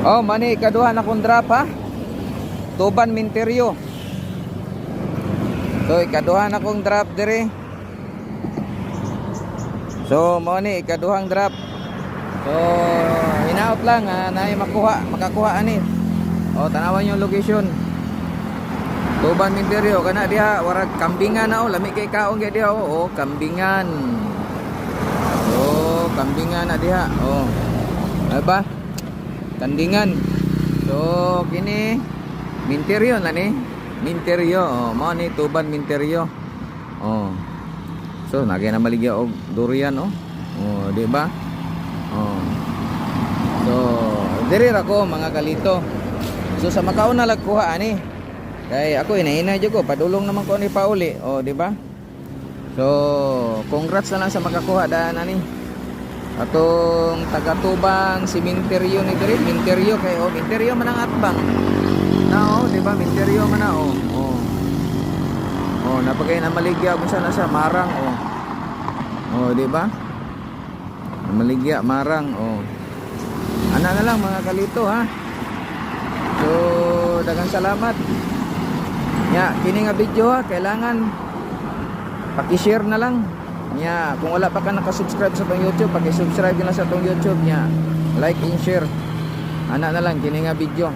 Oh, mani ikaduha na kong drop ha. Tuban Minteryo. So ikaduha na kong drop dire. So mani ikaduhang drop. So hinaot lang na makakuha ani. Oh, tanawan yung location. Tuban Minteryo kana diha warag kambingan na lami kay kaong gyud diha oh, kambingan. Oh, kambingan na diha. Oh. Aba? Kandingan. So kini Minteryo na ni. Minteryo. Oh, mao ni Tuban Minteryo. Oh. So nagya na maligya og durian oh. Oh, di ba? Oh. So diri ra ko mga kalito. So sa Macau na lagkuha ani. Kay ako inaina jud ko padulong naman ko ni pauli. Oh, di ba? So congrats na lang sa makakuha daan ani. Atong taga-Tubang si Minteryo ni diri, Minteryo kay oh, Minteryo man ang atbang. Na oh, di ba? Minteryo man na oh. Oh. Oh, napagay na maligya kung saan na siya marang oh. Oh, di ba? Maligya marang oh. Ana na lang mga kalito ha. So, daghang salamat. Nya, kini nga video ha, kailangan paki-share na lang. Nya, kung wala pa ka naka-subscribe sa tong YouTube, paki-subscribe din lang sa tong YouTube nya. Like and share. Ana na lang kini nga video.